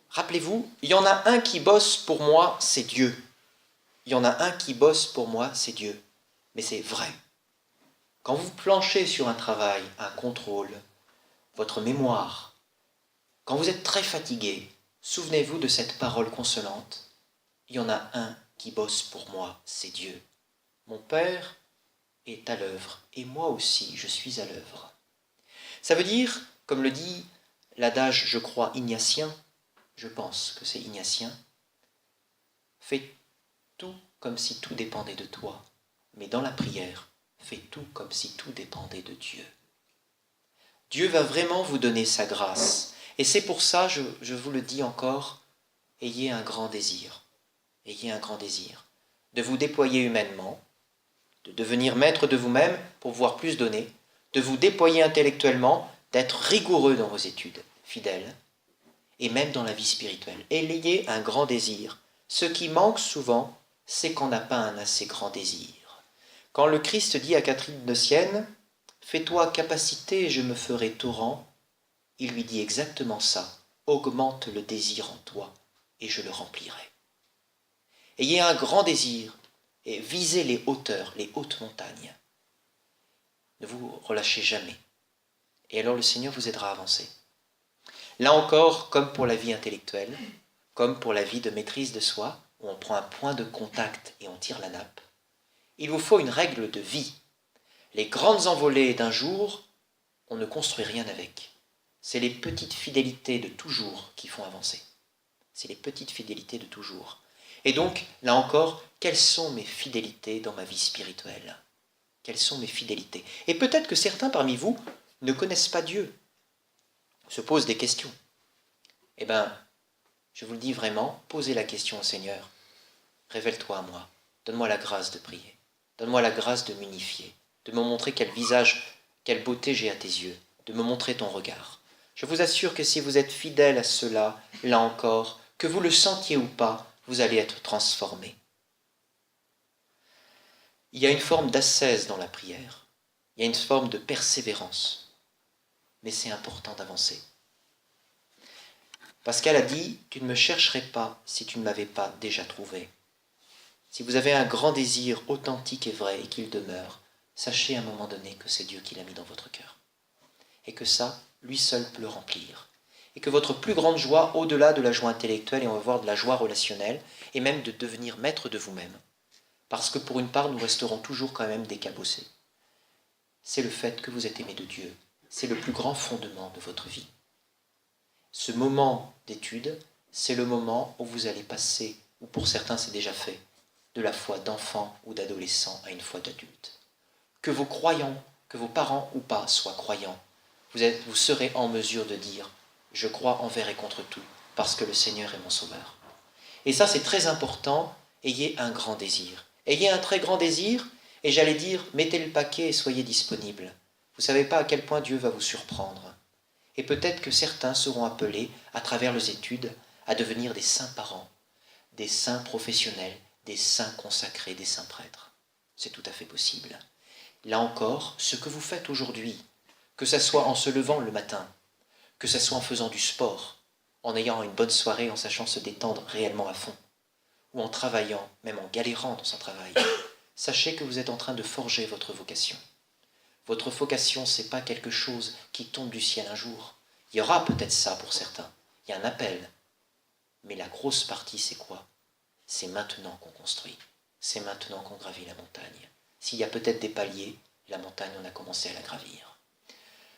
Rappelez-vous, il y en a un qui bosse pour moi, c'est Dieu. Il y en a un qui bosse pour moi, c'est Dieu. Mais c'est vrai. Quand vous planchez sur un travail, un contrôle, votre mémoire, quand vous êtes très fatigué, souvenez-vous de cette parole consolante. Il y en a un qui bosse pour moi, c'est Dieu. Mon Père est à l'œuvre et moi aussi je suis à l'œuvre. Ça veut dire, comme le dit l'adage, je crois, ignatien, je pense que c'est ignatien, fais tout comme si tout dépendait de toi, mais dans la prière, fais tout comme si tout dépendait de Dieu. Dieu va vraiment vous donner sa grâce. Et c'est pour ça, je vous le dis encore, ayez un grand désir. Ayez un grand désir de vous déployer humainement, de devenir maître de vous-même pour pouvoir plus donner, de vous déployer intellectuellement, d'être rigoureux dans vos études, fidèles, et même dans la vie spirituelle. Et ayez un grand désir. Ce qui manque souvent, c'est qu'on n'a pas un assez grand désir. Quand le Christ dit à Catherine de Sienne, « Fais-toi capacité et je me ferai torrent », il lui dit exactement ça, « Augmente le désir en toi et je le remplirai ». Ayez un grand désir et visez les hauteurs, les hautes montagnes. Ne vous relâchez jamais. Et alors le Seigneur vous aidera à avancer. Là encore, comme pour la vie intellectuelle, comme pour la vie de maîtrise de soi, où on prend un point de contact et on tire la nappe, il vous faut une règle de vie. Les grandes envolées d'un jour, on ne construit rien avec. C'est les petites fidélités de toujours qui font avancer. C'est les petites fidélités de toujours. Et donc, là encore, quelles sont mes fidélités dans ma vie spirituelle? Quelles sont mes fidélités? Et peut-être que certains parmi vous ne connaissent pas Dieu, se posent des questions. Eh bien, je vous le dis vraiment, posez la question au Seigneur. Révèle-toi à moi, donne-moi la grâce de prier, donne-moi la grâce de m'unifier, de me montrer quel visage, quelle beauté j'ai à tes yeux, de me montrer ton regard. Je vous assure que si vous êtes fidèle à cela, là encore, que vous le sentiez ou pas, vous allez être transformé. Il y a une forme d'ascèse dans la prière, il y a une forme de persévérance, mais c'est important d'avancer. Pascal a dit « Tu ne me chercherais pas si tu ne m'avais pas déjà trouvé ». Si vous avez un grand désir authentique et vrai et qu'il demeure, sachez à un moment donné que c'est Dieu qui l'a mis dans votre cœur. Et que ça, lui seul peut le remplir. Et que votre plus grande joie, au-delà de la joie intellectuelle, et on va voir de la joie relationnelle, est même de devenir maître de vous-même. Parce que pour une part, nous resterons toujours quand même décabossés. C'est le fait que vous êtes aimé de Dieu. C'est le plus grand fondement de votre vie. Ce moment d'étude, c'est le moment où vous allez passer, ou pour certains c'est déjà fait, de la foi d'enfant ou d'adolescent à une foi d'adulte. Que vos croyants, que vos parents ou pas soient croyants, vous serez en mesure de dire « Je crois envers et contre tout, parce que le Seigneur est mon sauveur ». Et ça c'est très important, ayez un grand désir. Ayez un très grand désir, et j'allais dire « Mettez le paquet et soyez disponibles ». Vous ne savez pas à quel point Dieu va vous surprendre. Et peut-être que certains seront appelés, à travers les études, à devenir des saints parents, des saints professionnels, des saints consacrés, des saints prêtres. C'est tout à fait possible. Là encore, ce que vous faites aujourd'hui, que ce soit en se levant le matin, que ce soit en faisant du sport, en ayant une bonne soirée, en sachant se détendre réellement à fond, ou en travaillant, même en galérant dans son travail, sachez que vous êtes en train de forger votre vocation. Votre vocation, ce n'est pas quelque chose qui tombe du ciel un jour. Il y aura peut-être ça pour certains. Il y a un appel. Mais la grosse partie, c'est quoi? C'est maintenant qu'on construit. C'est maintenant qu'on gravit la montagne. S'il y a peut-être des paliers, la montagne, on a commencé à la gravir.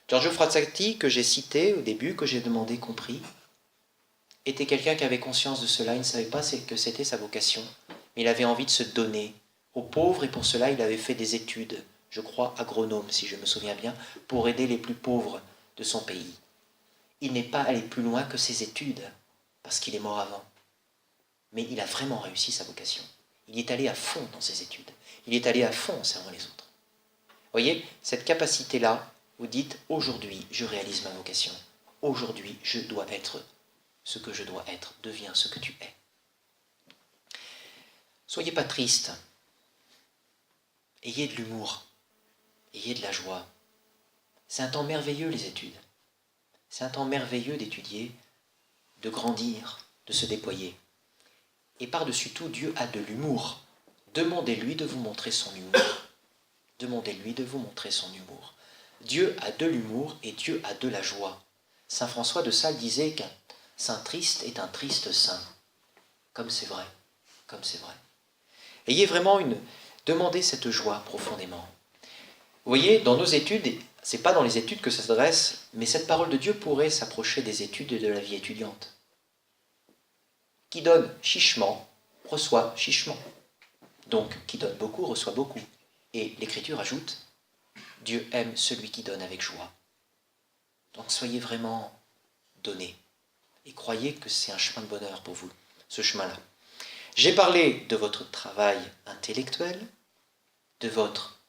Giorgio Frassati, que j'ai cité au début, que j'ai demandé compris, était quelqu'un qui avait conscience de cela. Il ne savait pas que c'était sa vocation, mais il avait envie de se donner aux pauvres, et pour cela, il avait fait des études, je crois agronome, si je me souviens bien, pour aider les plus pauvres de son pays. Il n'est pas allé plus loin que ses études, parce qu'il est mort avant. Mais il a vraiment réussi sa vocation. Il est allé à fond dans ses études. Il est allé à fond en servant les autres. Vous voyez, cette capacité-là, vous dites, aujourd'hui, je réalise ma vocation. Aujourd'hui, je dois être ce que je dois être. Deviens ce que tu es. Soyez pas triste. Ayez de l'humour. Ayez de la joie. C'est un temps merveilleux, les études. C'est un temps merveilleux d'étudier, de grandir, de se déployer. Et par-dessus tout, Dieu a de l'humour. Demandez-lui de vous montrer son humour. Demandez-lui de vous montrer son humour. Dieu a de l'humour et Dieu a de la joie. Saint François de Sales disait qu'un saint triste est un triste saint. Comme c'est vrai, comme c'est vrai. Ayez vraiment demandez cette joie profondément. Vous voyez, dans nos études, c'est pas dans les études que ça s'adresse, mais cette parole de Dieu pourrait s'approcher des études et de la vie étudiante. Qui donne chichement, reçoit chichement. Donc, qui donne beaucoup, reçoit beaucoup. Et l'Écriture ajoute, Dieu aime celui qui donne avec joie. Donc, soyez vraiment donnés. Et croyez que c'est un chemin de bonheur pour vous, ce chemin-là. J'ai parlé de votre travail intellectuel, de votre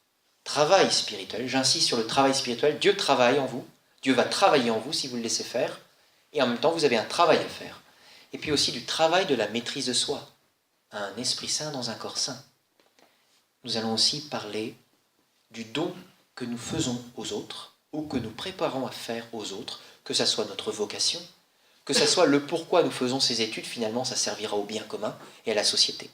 travail spirituel. J'insiste sur le travail spirituel. Dieu travaille en vous. Dieu va travailler en vous si vous le laissez faire. Et en même temps, vous avez un travail à faire. Et puis aussi du travail de la maîtrise de soi. Un esprit saint dans un corps saint. Nous allons aussi parler du don que nous faisons aux autres ou que nous préparons à faire aux autres, que ça soit notre vocation, que ça soit le pourquoi nous faisons ces études, finalement ça servira au bien commun et à la société.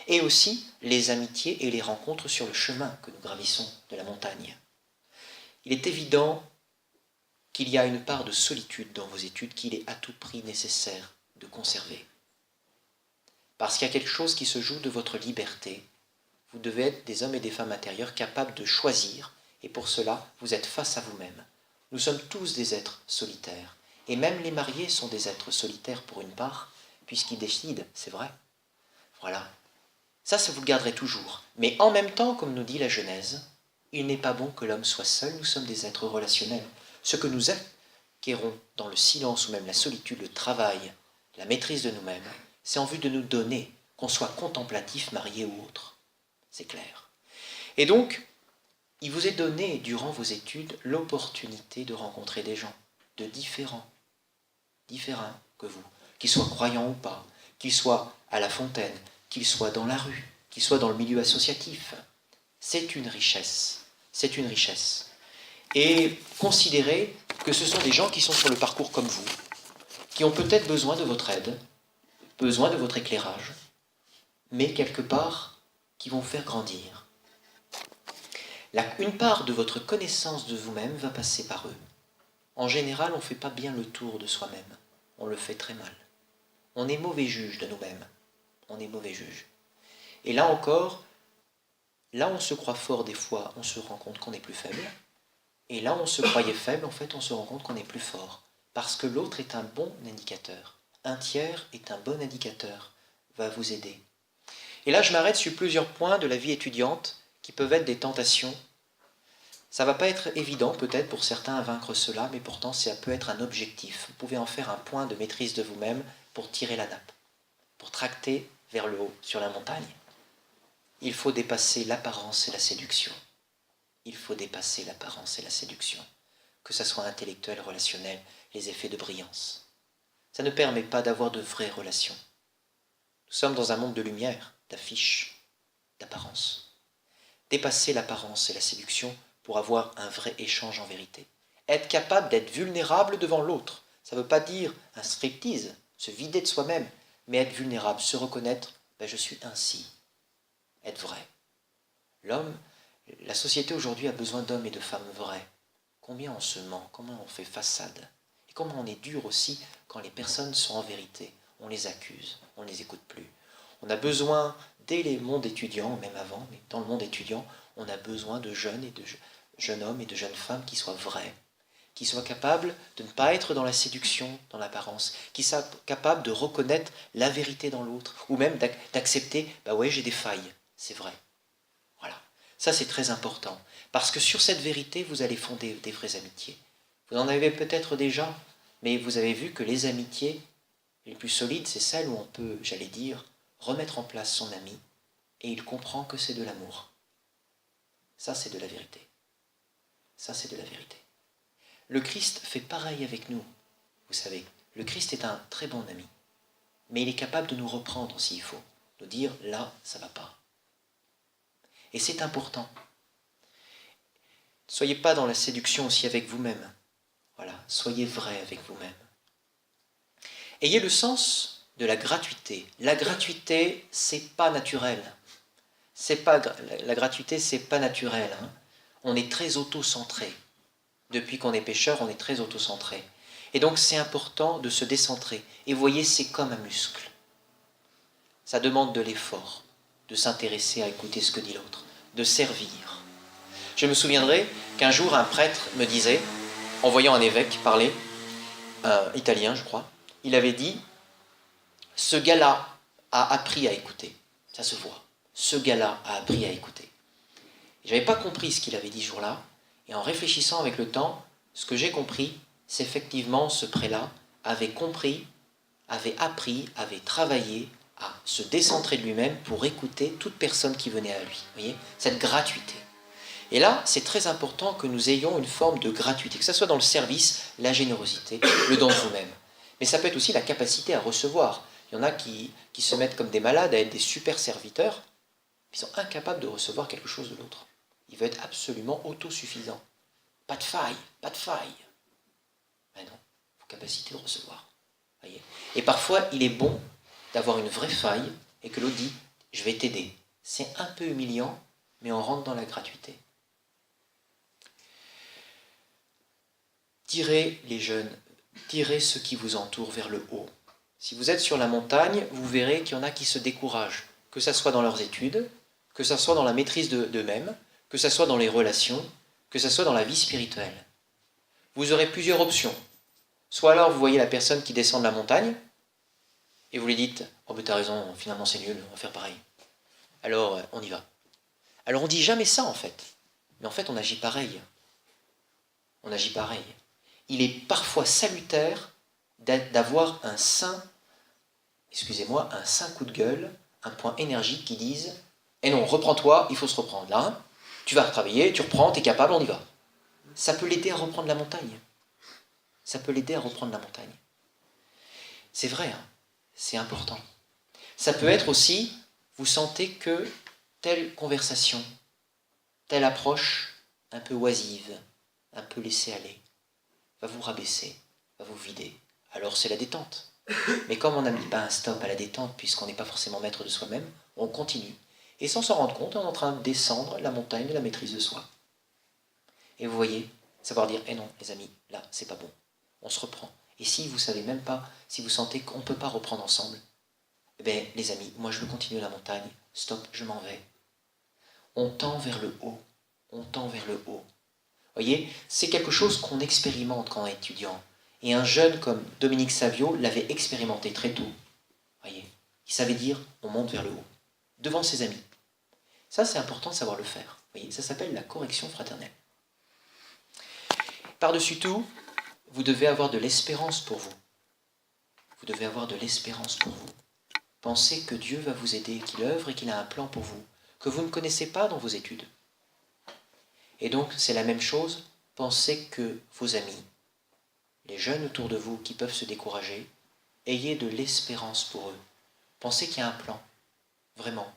Et aussi les amitiés et les rencontres sur le chemin que nous gravissons de la montagne. Il est évident qu'il y a une part de solitude dans vos études qu'il est à tout prix nécessaire de conserver. Parce qu'il y a quelque chose qui se joue de votre liberté. Vous devez être des hommes et des femmes intérieurs capables de choisir, et pour cela, vous êtes face à vous-même. Nous sommes tous des êtres solitaires, et même les mariés sont des êtres solitaires pour une part, puisqu'ils décident, c'est vrai. Voilà. Ça vous le garderez toujours. Mais en même temps, comme nous dit la Genèse, il n'est pas bon que l'homme soit seul, nous sommes des êtres relationnels. Ce que nous acquérons dans le silence ou même la solitude, le travail, la maîtrise de nous-mêmes, c'est en vue de nous donner, qu'on soit contemplatif, marié ou autre. C'est clair. Et donc, il vous est donné, durant vos études, l'opportunité de rencontrer des gens, de différents que vous, qu'ils soient croyants ou pas, qu'ils soient à la fontaine, qu'ils soient dans la rue, qu'ils soient dans le milieu associatif. C'est une richesse. C'est une richesse. Et considérez que ce sont des gens qui sont sur le parcours comme vous, qui ont peut-être besoin de votre aide, besoin de votre éclairage, mais quelque part, qui vont faire grandir. Une part de votre connaissance de vous-même va passer par eux. En général, on ne fait pas bien le tour de soi-même. On le fait très mal. On est mauvais juge de nous-mêmes. On est mauvais juge. Et là encore, là on se croit fort des fois, on se rend compte qu'on est plus faible. Et là on se croyait faible, en fait on se rend compte qu'on est plus fort. Parce que l'autre est un bon indicateur. Un tiers est un bon indicateur, va vous aider. Et là je m'arrête sur plusieurs points de la vie étudiante qui peuvent être des tentations. Ça ne va pas être évident peut-être pour certains à vaincre cela, mais pourtant ça peut être un objectif. Vous pouvez en faire un point de maîtrise de vous-même pour tirer la nappe, pour tracter vers le haut, sur la montagne. Il faut dépasser l'apparence et la séduction. Il faut dépasser l'apparence et la séduction, que ce soit intellectuel, relationnel, les effets de brillance. Ça ne permet pas d'avoir de vraies relations. Nous sommes dans un monde de lumière, d'affiches, d'apparence. Dépasser l'apparence et la séduction pour avoir un vrai échange en vérité. Être capable d'être vulnérable devant l'autre. Ça ne veut pas dire un striptease, se vider de soi-même, mais être vulnérable, se reconnaître, je suis ainsi. Être vrai. L'homme La société aujourd'hui a besoin d'hommes et de femmes vrais. Combien on se ment, comment on fait façade. Et comment on est dur aussi quand les personnes sont en vérité. On les accuse, on ne les écoute plus. On a besoin, dès les mondes étudiants, même avant, mais dans le monde étudiant, on a besoin de jeunes hommes et de jeunes femmes qui soient vrais, qui soient capables de ne pas être dans la séduction, dans l'apparence, qui soient capables de reconnaître la vérité dans l'autre, ou même d'accepter, bah ouais, j'ai des failles, c'est vrai. Voilà. Ça, c'est très important, parce que sur cette vérité, vous allez fonder des vraies amitiés. Vous en avez peut-être déjà, mais vous avez vu que les amitiés les plus solides, c'est celles où on peut, j'allais dire, remettre en place son ami, et il comprend que c'est de l'amour. Ça, c'est de la vérité. Ça, c'est de la vérité. Le Christ fait pareil avec nous. Vous savez, le Christ est un très bon ami, mais il est capable de nous reprendre s'il faut, de dire là, ça ne va pas. Et c'est important. Ne soyez pas dans la séduction aussi avec vous-même. Voilà, soyez vrai avec vous-même. Ayez le sens de la gratuité. La gratuité, c'est pas naturel. La gratuité, c'est pas naturel. Hein. On est très auto-centré. Depuis qu'on est pécheur, on est très auto-centré. Et donc, c'est important de se décentrer. Et vous voyez, c'est comme un muscle. Ça demande de l'effort, de s'intéresser à écouter ce que dit l'autre, de servir. Je me souviendrai qu'un jour, un prêtre me disait, en voyant un évêque parler, un italien, je crois, il avait dit, ce gars-là a appris à écouter. Ça se voit. Ce gars-là a appris à écouter. Je n'avais pas compris ce qu'il avait dit ce jour-là, et en réfléchissant avec le temps, ce que j'ai compris, c'est effectivement ce prêtre-là avait compris, avait appris, avait travaillé à se décentrer de lui-même pour écouter toute personne qui venait à lui. Vous voyez, cette gratuité. Et là, c'est très important que nous ayons une forme de gratuité, que ce soit dans le service, la générosité, le don de vous-même. Mais ça peut être aussi la capacité à recevoir. Il y en a qui se mettent comme des malades à être des super serviteurs, ils sont incapables de recevoir quelque chose de l'autre. Il veut être absolument autosuffisant. Pas de faille, pas de faille. Mais non, il faut capacité de recevoir. Voyez. Et parfois, il est bon d'avoir une vraie faille et que l'autre dit « je vais t'aider ». C'est un peu humiliant, mais on rentre dans la gratuité. Tirez les jeunes, tirez ceux qui vous entourent vers le haut. Si vous êtes sur la montagne, vous verrez qu'il y en a qui se découragent, que ce soit dans leurs études, que ce soit dans la maîtrise d'eux-mêmes, que ce soit dans les relations, que ce soit dans la vie spirituelle. Vous aurez plusieurs options. Soit alors vous voyez la personne qui descend de la montagne, et vous lui dites « Oh ben t'as raison, finalement c'est nul, on va faire pareil. » Alors on y va. Alors on dit jamais ça en fait, mais en fait on agit pareil. On agit pareil. Il est parfois salutaire d'avoir un saint coup de gueule, un point énergique qui dise « Eh non, reprends-toi, il faut se reprendre là, hein. Tu vas travailler, tu reprends, tu es capable, on y va. » Ça peut l'aider à reprendre la montagne. Ça peut l'aider à reprendre la montagne. C'est vrai, hein, c'est important. Ça peut être aussi, vous sentez que telle conversation, telle approche un peu oisive, un peu laissée aller, va vous rabaisser, va vous vider. Alors c'est la détente. Mais comme on n'a mis pas un stop à la détente, puisqu'on n'est pas forcément maître de soi-même, on continue. Et sans s'en rendre compte, on est en train de descendre la montagne de la maîtrise de soi. Et vous voyez, savoir dire, non, les amis, là, c'est pas bon. On se reprend. Et si vous savez même pas, si vous sentez qu'on ne peut pas reprendre ensemble, eh bien, les amis, moi je veux continuer la montagne, stop, je m'en vais. On tend vers le haut. On tend vers le haut. Vous voyez, c'est quelque chose qu'on expérimente quand on est étudiant. Et un jeune comme Dominique Savio l'avait expérimenté très tôt. Voyez, il savait dire, on monte vers le haut, devant ses amis. Ça, c'est important de savoir le faire. Voyez, ça s'appelle la correction fraternelle. Par-dessus tout, vous devez avoir de l'espérance pour vous. Vous devez avoir de l'espérance pour vous. Pensez que Dieu va vous aider, qu'il œuvre et qu'il a un plan pour vous, que vous ne connaissez pas dans vos études. Et donc, c'est la même chose, pensez que vos amis, les jeunes autour de vous qui peuvent se décourager, ayez de l'espérance pour eux. Pensez qu'il y a un plan, vraiment.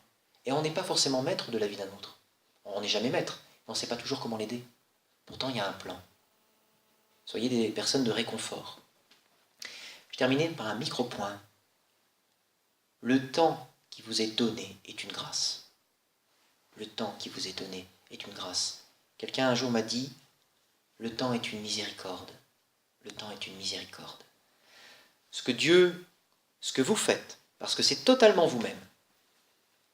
Et on n'est pas forcément maître de la vie d'un autre. On n'est jamais maître, on ne sait pas toujours comment l'aider. Pourtant, il y a un plan. Soyez des personnes de réconfort. Je termine par un micro-point. Le temps qui vous est donné est une grâce. Le temps qui vous est donné. est une grâce. Quelqu'un un jour m'a dit, le temps est une miséricorde. Le temps est une miséricorde. Ce que vous faites, parce que c'est totalement vous-même,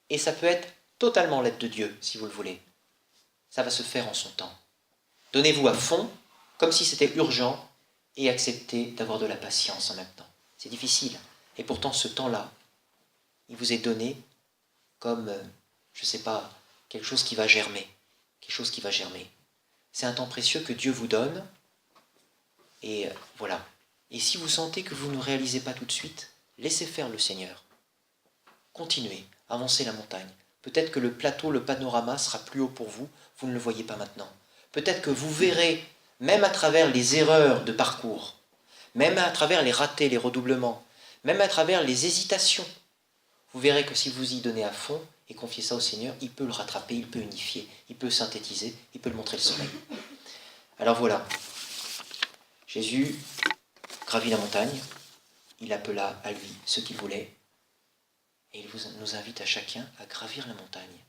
et ça peut être totalement l'aide de Dieu, si vous le voulez, ça va se faire en son temps. Donnez-vous à fond, comme si c'était urgent, et acceptez d'avoir de la patience en même temps. C'est difficile, et pourtant ce temps-là, il vous est donné comme, je ne sais pas, quelque chose qui va germer. Quelque chose qui va germer. C'est un temps précieux que Dieu vous donne, et voilà. Et si vous sentez que vous ne réalisez pas tout de suite, laissez faire le Seigneur. Continuez, avancez la montagne. Peut-être que le plateau, le panorama sera plus haut pour vous, vous ne le voyez pas maintenant. Peut-être que vous verrez, même à travers les erreurs de parcours, même à travers les ratés, les redoublements, même à travers les hésitations, vous verrez que si vous y donnez à fond et confiez ça au Seigneur, il peut le rattraper, il peut unifier, il peut synthétiser, il peut le montrer le soleil. Alors voilà, Jésus gravit la montagne, il appela à lui ceux qu'il voulait, et il nous invite à chacun à gravir la montagne.